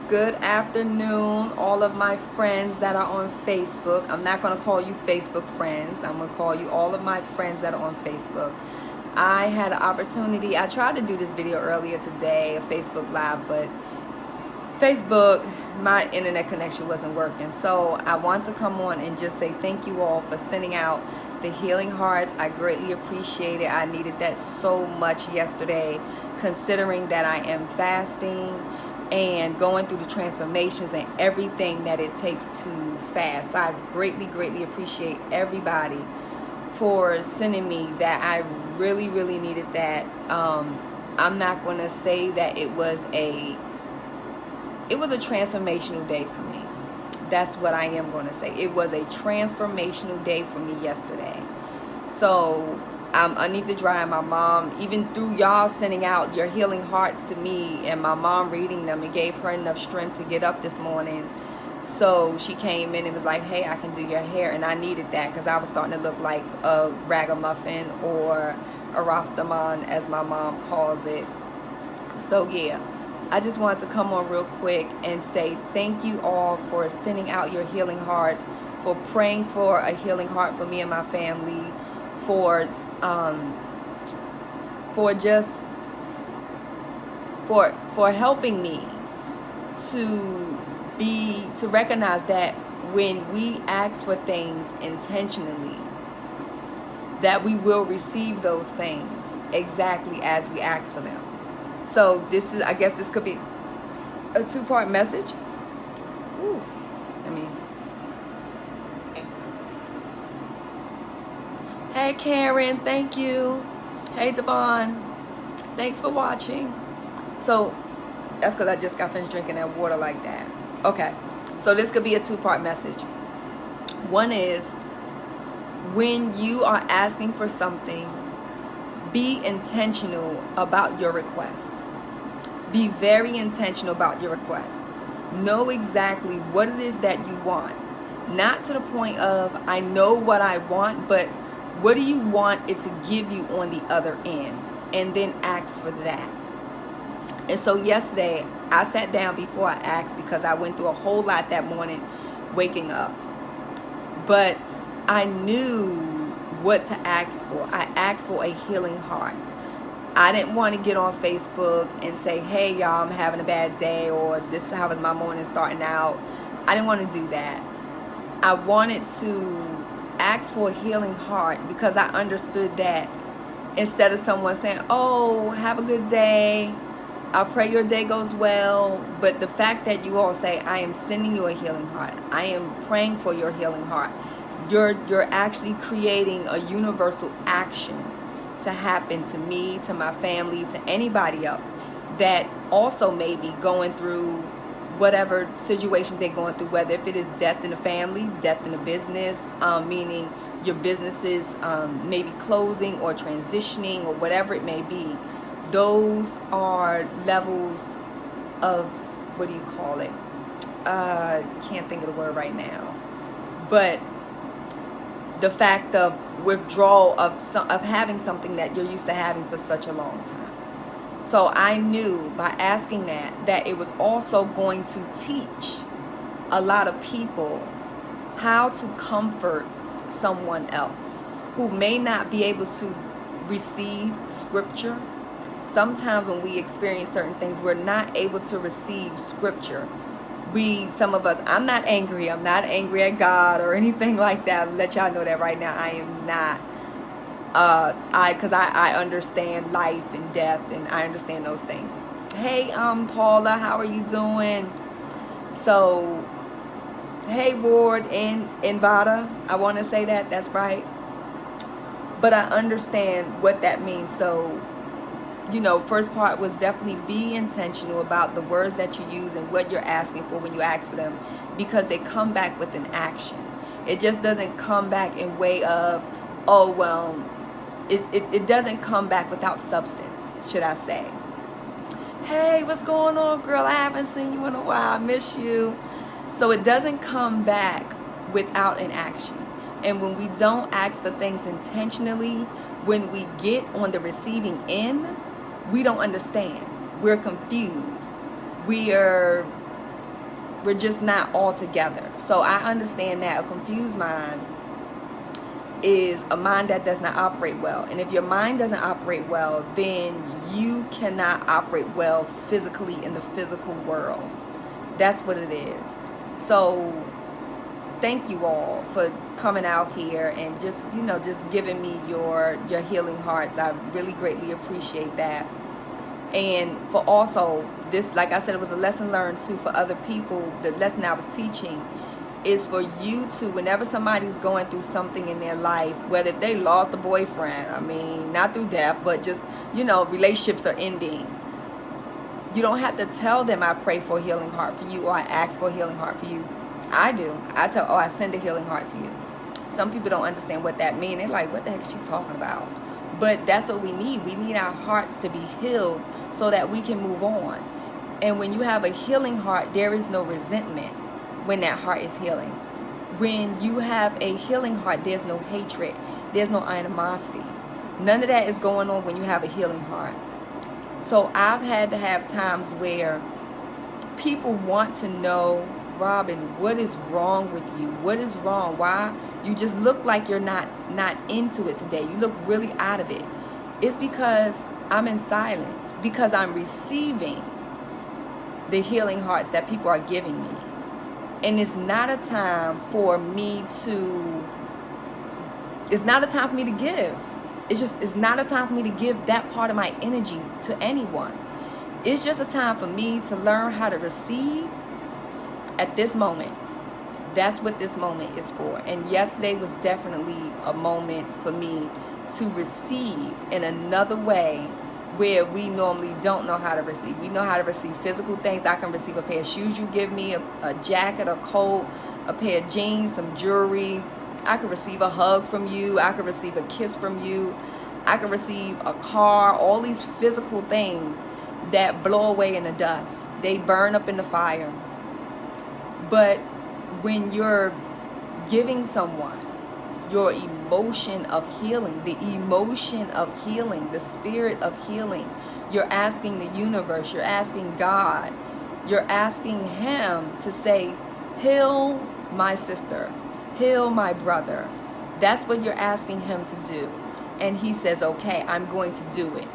Good afternoon, all of my friends that are on Facebook. I'm not going to call you Facebook friends. I'm going to call you all of my friends that are on Facebook. I had an opportunity. I tried to do this video earlier today, a Facebook Live, but Facebook, my internet connection wasn't working. So I want to come on and just say thank you all for sending out the healing hearts. I greatly appreciate it. I needed that so much yesterday, considering that I am fasting and going through the transformations and everything that it takes to fast. So I greatly appreciate everybody for sending me that. I really needed that. I'm not going to say that it was a transformational day for me. That's what I am going to say. It was a transformational day for me yesterday. So I need to drive my mom, even through y'all sending out your healing hearts to me and my mom reading them, it gave her enough strength to get up this morning. So she came in and was like, hey, I can do your hair. And I needed that because I was starting to look like a ragamuffin or a Rastaman, as my mom calls it. So yeah, I just wanted to come on real quick and say thank you all for sending out your healing hearts, for praying for a healing heart for me and my family, for helping me to recognize that when we ask for things intentionally, that we will receive those things exactly as we ask for them. So this is, I guess this could be a two-part message. Ooh, hey Karen, thank you. Hey Devon, thanks for watching. So that's because I just got finished drinking that water like that. Okay, so this could be a two-part message. One is, when you are asking for something, be intentional about your request. Be very intentional about your request. Know exactly what it is that you want. Not to the point of, I know what I want, but what do you want it to give you on the other end? And then ask for that. And so yesterday, I sat down before I asked because I went through a whole lot that morning waking up. But I knew what to ask for. I asked for a healing heart. I didn't want to get on Facebook and say, hey y'all, I'm having a bad day, or this is how is my morning starting out. I didn't want to do that. I wanted to ask for a healing heart because I understood that instead of someone saying, oh, have a good day, I pray your day goes well, but the fact that you all say, I am sending you a healing heart, I am praying for your healing heart, you're actually creating a universal action to happen to me, to my family, to anybody else that also may be going through whatever situation they're going through, whether if it is death in the family, death in the business, meaning your businesses maybe closing or transitioning or whatever it may be. Those are levels of, what do you call it? Can't think of the word right now. But the fact of withdrawal of having something that you're used to having for such a long time. So I knew by asking that it was also going to teach a lot of people how to comfort someone else who may not be able to receive scripture. Sometimes when we experience certain things, we're not able to receive scripture. Some of us, I'm not angry at God or anything like that. I'll let y'all know that right now. I am not. Because I understand life and death, and I understand those things. Hey, Paula, how are you doing? So, hey, Ward in Vada. I want to say that's right. But I understand what that means. So, first part was definitely be intentional about the words that you use and what you're asking for when you ask for them, because they come back with an action. It just doesn't come back in way of, oh, well, it doesn't come back without substance, should I say. Hey, what's going on, girl? I haven't seen you in a while. I miss you. So it doesn't come back without an action. And when we don't ask for things intentionally, when we get on the receiving end, we don't understand. We're confused. We are We're just not all together. So I understand that a confused mind is a mind that does not operate well. And if your mind doesn't operate well, then you cannot operate well physically in the physical world. That's what it is. So thank you all for coming out here and just, you know, just giving me your healing hearts. I really greatly appreciate that. And for also this, like I said, it was a lesson learned too for other people. The lesson I was teaching is for you to, whenever somebody's going through something in their life, whether they lost a boyfriend, I mean, not through death, but just, you know, relationships are ending. You don't have to tell them I pray for a healing heart for you or I ask for a healing heart for you. I do. I tell, oh, I send a healing heart to you. Some people don't understand what that means. They're like, what the heck is she talking about? But that's what we need. We need our hearts to be healed so that we can move on. And when you have a healing heart, there is no resentment when that heart is healing. When you have a healing heart, there's no hatred. There's no animosity. None of that is going on when you have a healing heart. So I've had to have times where people want to know, Robin, what is wrong with you? What is wrong? Why? You just look like you're not into it today. You look really out of it. It's because I'm in silence, because I'm receiving the healing hearts that people are giving me. And it's not a time for me to give. It's not a time for me to give that part of my energy to anyone. It's just a time for me to learn how to receive at this moment. That's what this moment is for. And yesterday was definitely a moment for me to receive in another way where we normally don't know how to receive. We know how to receive physical things. I can receive a pair of shoes you give me, a jacket, a coat, a pair of jeans, some jewelry. I could receive a hug from you. I could receive a kiss from you. I could receive a car, all these physical things that blow away in the dust. They burn up in the fire. But when you're giving someone your emotion of healing, the emotion of healing, the spirit of healing, you're asking the universe, you're asking God, you're asking Him to say, heal my sister, heal my brother. That's what you're asking Him to do. And He says, okay, I'm going to do it.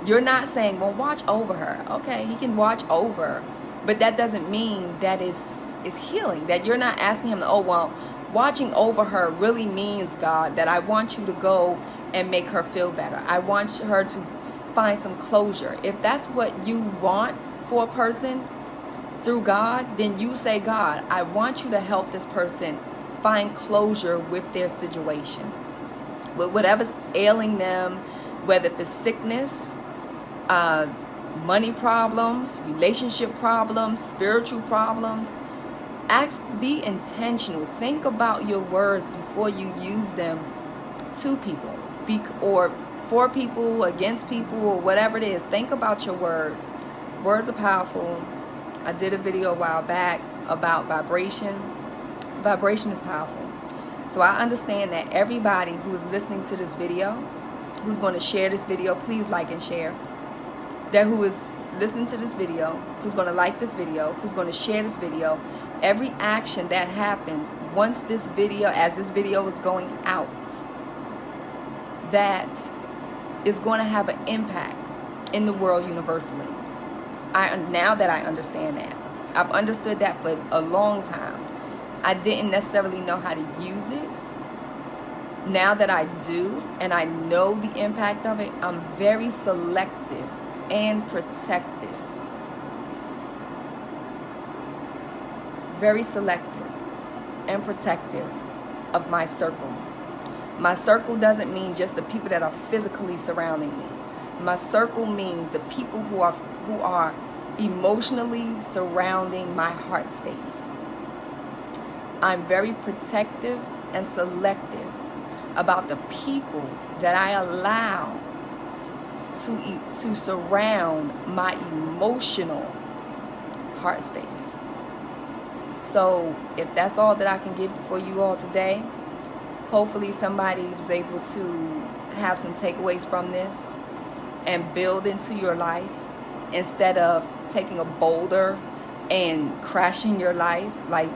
You're not saying, well, watch over her. Okay, He can watch over, but that doesn't mean that it's healing. That you're not asking Him, oh, well, watching over her really means, God, that I want you to go and make her feel better. I want her to find some closure. If that's what you want for a person through God, then you say, God, I want you to help this person find closure with their situation, with whatever's ailing them, whether it's sickness, money problems, relationship problems, spiritual problems. Be intentional. Think about your words before you use them to people, or for people, against people, or whatever it is. Think about your words. Words are powerful. I did a video a while back about vibration. Vibration is powerful. So I understand that everybody who is listening to this video, who's going to share this video, please like and share. That who is listening to this video, who's going to like this video, who's going to share this video, every action that happens once this video, as this video is going out, that is going to have an impact in the world universally. Now that I understand that, I've understood that for a long time. I didn't necessarily know how to use it. Now that I do, and I know the impact of it, I'm very selective and protective. Very selective and protective of my circle. My circle doesn't mean just the people that are physically surrounding me. My circle means the people who are emotionally surrounding my heart space. I'm very protective and selective about the people that I allow to surround my emotional heart space. So if that's all that I can give for you all today, hopefully somebody was able to have some takeaways from this and build into your life instead of taking a boulder and crashing your life. Like,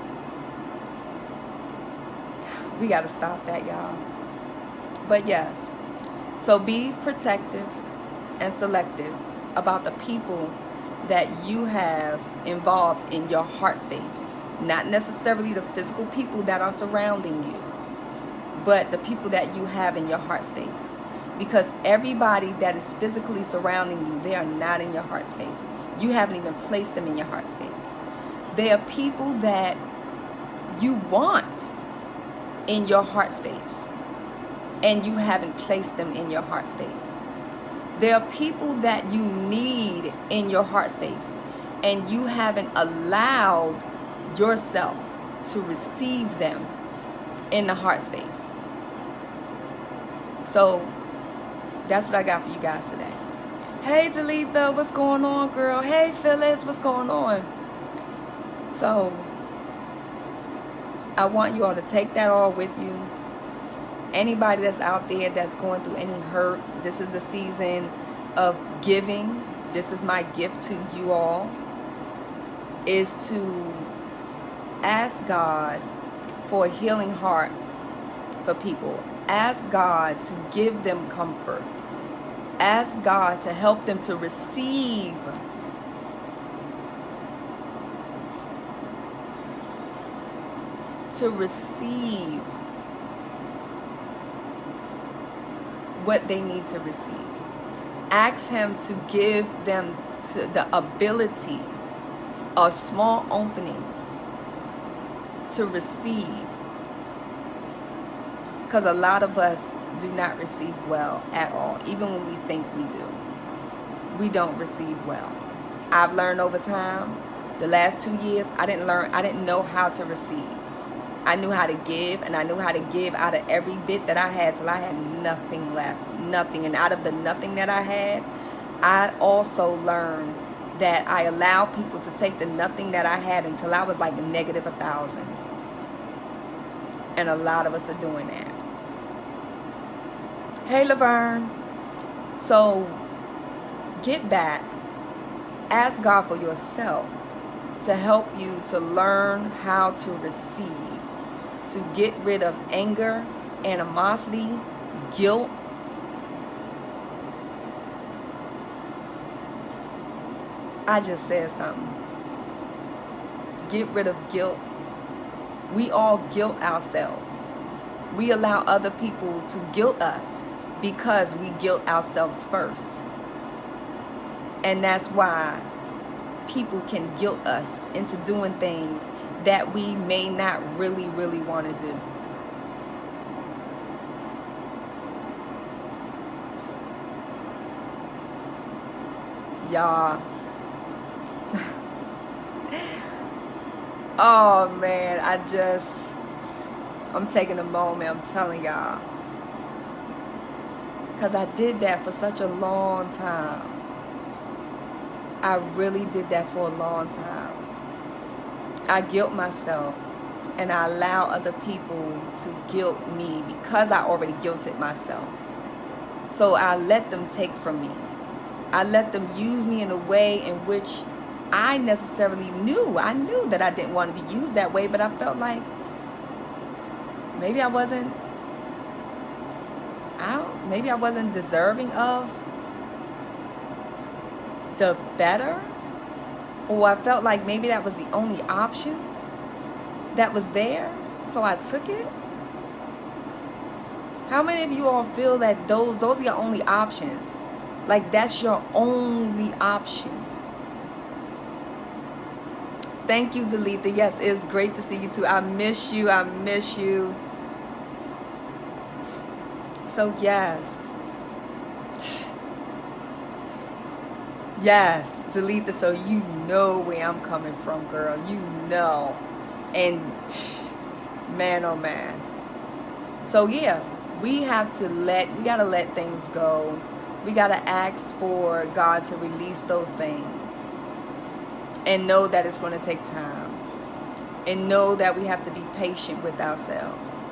we got to stop that, y'all. But yes, so be protective and selective about the people that you have involved in your heart space. Not necessarily the physical people that are surrounding you, but the people that you have in your heart space. Because everybody that is physically surrounding you, they are not in your heart space. You haven't even placed them in your heart space. They are people that you want in your heart space, and you haven't placed them in your heart space. There are people that you need in your heart space, and you haven't allowed yourself to receive them in the heart space. So that's what I got for you guys today. Hey Talitha, what's going on, girl? Hey Phyllis, what's going on? So I want you all to take that all with you. Anybody that's out there that's going through any hurt, this is the season of giving. This is my gift to you all, is to ask God for a healing heart for people. Ask God to give them comfort. Ask God to help them to receive what they need to receive. Ask Him to give them to the ability, a small opening to receive. Because a lot of us do not receive well at all. Even when we think we do, we don't receive well. I've learned over time, the last 2 years, I didn't know how to receive. I knew how to give, and I knew how to give out of every bit that I had till I had nothing left. Nothing. And out of the nothing that I had, I also learned that I allowed people to take the nothing that I had until I was like negative 1,000. And a lot of us are doing that. Hey Laverne. So get back. Ask God for yourself to help you to learn how to receive. To get rid of anger, animosity, guilt. I just said something. Get rid of guilt. We all guilt ourselves. We allow other people to guilt us because we guilt ourselves first. And that's why people can guilt us into doing things that we may not really want to do. Y'all. Oh man, I'm taking a moment, I'm telling y'all. Because I did that for such a long time. I really did that for a long time. I guilt myself, and I allow other people to guilt me because I already guilted myself. So I let them take from me. I let them use me in a way in which I necessarily knew. I knew that I didn't want to be used that way, but I felt like maybe I wasn't deserving of the better. Or I felt like maybe that was the only option that was there, so I took it. How many of you all feel that those are your only options? Like that's your only option. Thank you, Delita. Yes, it's great to see you too. I miss you. I miss you. So yes. Yes, Delita, so you know where I'm coming from, girl. You know. And man, oh man. So yeah, we gotta let things go. We gotta ask for God to release those things. And know that it's gonna take time. And know that we have to be patient with ourselves.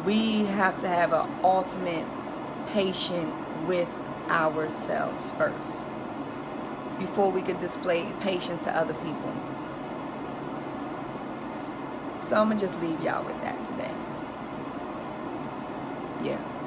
We have to have an ultimate patience with ourselves first. before we could display patience to other people. So I'm going to just leave y'all with that today. Yeah.